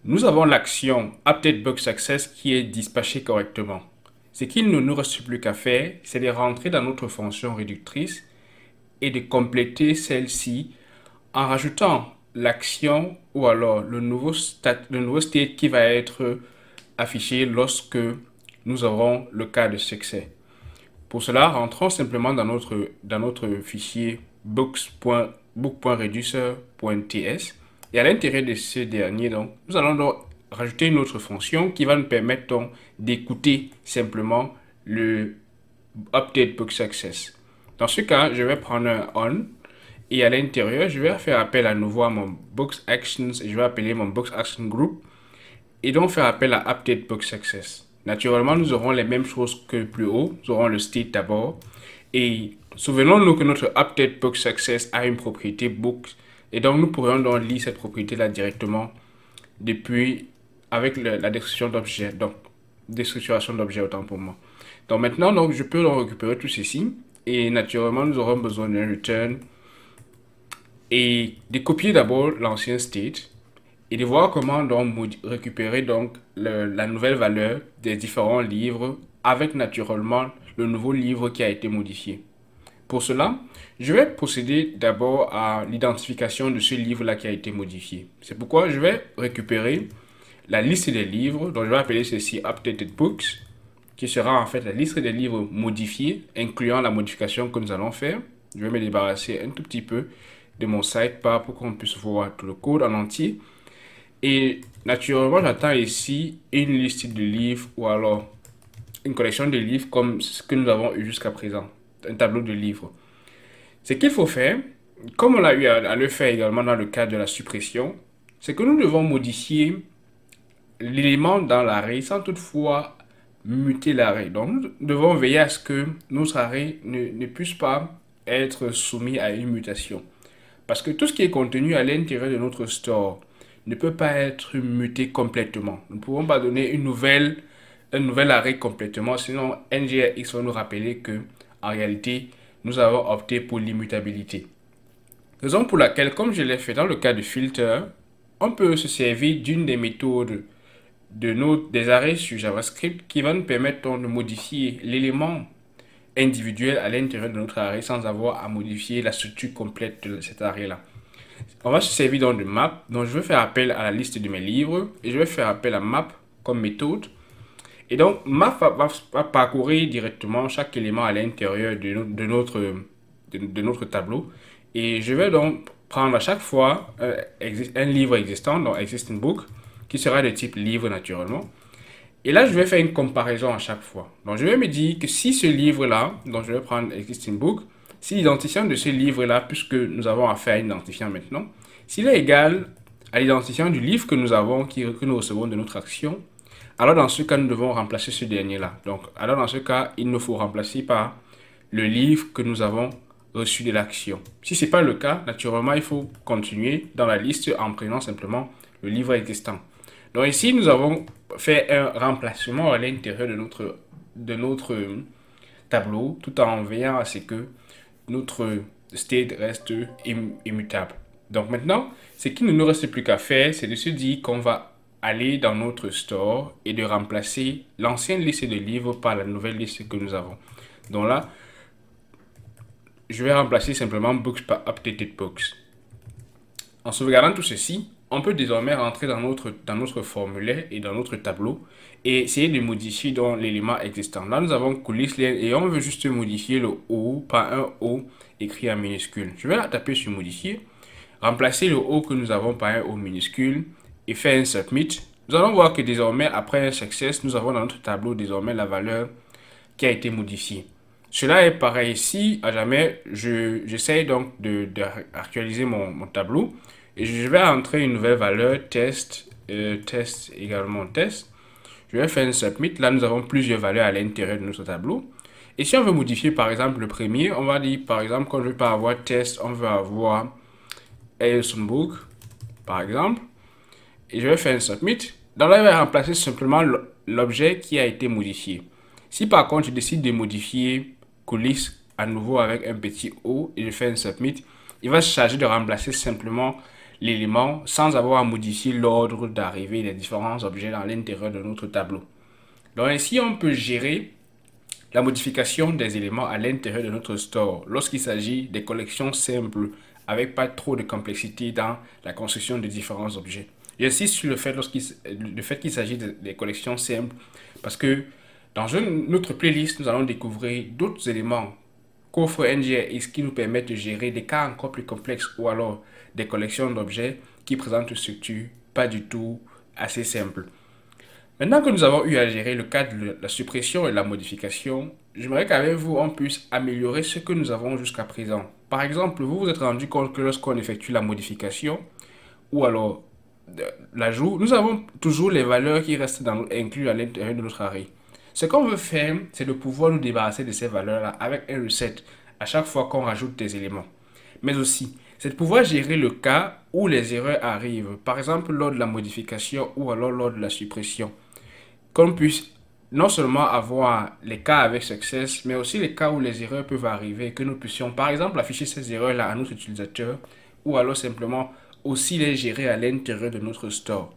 Nous avons l'action Update Bug Success qui est dispatchée correctement. Ce qu'il ne nous reste plus qu'à faire, c'est de rentrer dans notre fonction réductrice et de compléter celle-ci en rajoutant l'action ou alors le nouveau state qui va être affiché lorsque nous aurons le cas de succès. Pour cela, rentrons simplement dans notre fichier book.reducer.ts et à l'intérieur de ce dernier, donc, nous allons donc rajouter une autre fonction qui va nous permettre d'écouter simplement le update book success. Dans ce cas, je vais prendre un on et à l'intérieur, je vais faire appel à nouveau à mon book actions et je vais appeler mon book action group et donc faire appel à update book success. Naturellement, nous aurons les mêmes choses que plus haut. Nous aurons le state d'abord. Et souvenons-nous que notre update book success a une propriété book. Et donc, nous pourrions donc lire cette propriété-là directement depuis avec la description d'objet. Donc, déstructuration d'objet autant pour moi. Donc, maintenant, donc, je peux donc récupérer tout ceci. Et naturellement, nous aurons besoin d'un return et de copier d'abord l'ancien state et de voir comment donc récupérer donc la nouvelle valeur des différents livres avec naturellement le nouveau livre qui a été modifié. Pour cela, je vais procéder d'abord à l'identification de ce livre-là qui a été modifié. C'est pourquoi je vais récupérer la liste des livres, donc je vais appeler ceci Updated Books, qui sera en fait la liste des livres modifiés, incluant la modification que nous allons faire. Je vais me débarrasser un tout petit peu de mon sidebar pour qu'on puisse voir tout le code en entier. Et naturellement, j'attends ici une liste de livres ou alors une collection de livres comme ce que nous avons eu jusqu'à présent, un tableau de livres. Ce qu'il faut faire, comme on a eu à le faire également dans le cas de la suppression, c'est que nous devons modifier l'élément dans l'arrêt sans toutefois muter l'arrêt. Donc, nous devons veiller à ce que notre arrêt ne puisse pas être soumis à une mutation. Parce que tout ce qui est contenu à l'intérieur de notre store ne peut pas être muté complètement. Nous ne pouvons pas donner un nouvel arrêt complètement, sinon NGRX va nous rappeler que en réalité, nous avons opté pour l'immutabilité. Raison pour laquelle, comme je l'ai fait dans le cas de filter, on peut se servir d'une des méthodes des arrêts sur JavaScript qui va nous permettre de modifier l'élément individuel à l'intérieur de notre arrêt sans avoir à modifier la structure complète de cet arrêt-là. On va se servir donc de map. Donc, je vais faire appel à la liste de mes livres et je vais faire appel à map comme méthode. Et donc, map va parcourir directement chaque élément à l'intérieur de notre tableau. Et je vais donc prendre à chaque fois un livre existant, donc existing book, qui sera de type livre naturellement. Et là, je vais faire une comparaison à chaque fois. Donc, je vais me dire que si ce livre-là, donc je vais prendre existing book, si l'identifiant de ce livre-là, puisque nous avons affaire à un identifiant maintenant, s'il est égal à l'identifiant du livre que nous avons, que nous recevons de notre action, alors dans ce cas, nous devons remplacer ce dernier-là. Donc, alors dans ce cas, il nous faut remplacer par le livre que nous avons reçu de l'action. Si ce n'est pas le cas, naturellement, il faut continuer dans la liste en prenant simplement le livre existant. Donc ici, nous avons fait un remplacement à l'intérieur de notre tableau, tout en veillant à ce que notre state reste immutable. Donc maintenant, ce qui ne nous reste plus qu'à faire, c'est de se dire qu'on va aller dans notre store et de remplacer l'ancienne liste de livres par la nouvelle liste que nous avons. Donc là, je vais remplacer simplement books par updated books. En sauvegardant tout ceci, on peut désormais rentrer dans notre formulaire et dans notre tableau et essayer de modifier dans l'élément existant. Là, nous avons coulisses et on veut juste modifier le O par un O écrit en minuscule. Je vais taper sur modifier, remplacer le O que nous avons par un O minuscule et faire un submit. Nous allons voir que désormais, après un success, nous avons dans notre tableau désormais la valeur qui a été modifiée. Cela est pareil ici, à jamais, j'essaye donc d'actualiser mon tableau. Et je vais entrer une nouvelle valeur, test également test. Je vais faire un submit. Là, nous avons plusieurs valeurs à l'intérieur de notre tableau. Et si on veut modifier, par exemple, le premier, on va dire, par exemple, qu'on ne veut pas avoir test, on veut avoir Elson Book, par exemple. Et je vais faire un submit. Donc là, il va remplacer simplement l'objet qui a été modifié. Si par contre, je décide de modifier coulisses à nouveau avec un petit O et je fais un submit, il va se charger de remplacer simplement l'élément sans avoir à modifier l'ordre d'arrivée des différents objets dans l'intérieur de notre tableau. Donc ainsi, on peut gérer la modification des éléments à l'intérieur de notre store lorsqu'il s'agit des collections simples avec pas trop de complexité dans la construction de différents objets. J'insiste sur le fait qu'il s'agit des collections simples parce que dans une autre playlist, nous allons découvrir d'autres éléments qu'offre NGRX qui nous permettent de gérer des cas encore plus complexes ou alors des collections d'objets qui présentent une structure pas du tout assez simple. Maintenant que nous avons eu à gérer le cas de la suppression et de la modification, j'aimerais qu'avec vous, on puisse améliorer ce que nous avons jusqu'à présent. Par exemple, vous vous êtes rendu compte que lorsqu'on effectue la modification ou alors l'ajout, nous avons toujours les valeurs qui restent incluses à l'intérieur de notre array. Ce qu'on veut faire, c'est de pouvoir nous débarrasser de ces valeurs-là avec un reset à chaque fois qu'on rajoute des éléments. Mais aussi, c'est de pouvoir gérer le cas où les erreurs arrivent, par exemple lors de la modification ou alors lors de la suppression. Qu'on puisse non seulement avoir les cas avec success, mais aussi les cas où les erreurs peuvent arriver, que nous puissions par exemple afficher ces erreurs-là à notre utilisateur ou alors simplement aussi les gérer à l'intérieur de notre store.